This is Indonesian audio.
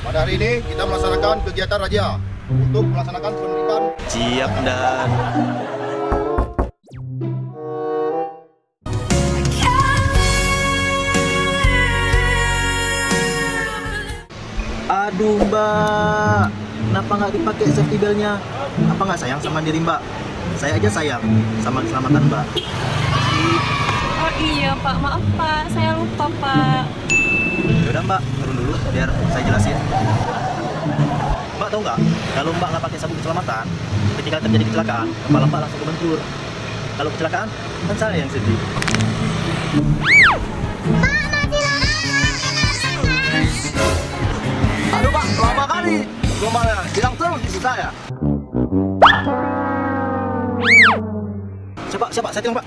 Pada hari ini kita melaksanakan kegiatan razia untuk melaksanakan penertiban. Siap dan aduh mbak, kenapa nggak dipakai safety beltnya? Apa nggak sayang sama diri mbak? Saya aja sayang sama keselamatan mbak. Oh iya Pak, maaf Pak, saya lupa Pak. Yaudah mbak, turun dulu biar saya jelasin. Mbak tahu nggak, kalau mbak nggak pakai sabuk keselamatan, ketika terjadi kecelakaan, kepala mbak langsung kebentur. Kalau kecelakaan, kan saya yang sedih. Aduh Pak, lama kali gelombangnya, hilang terus di saya. Siapa? Saya tilang pak.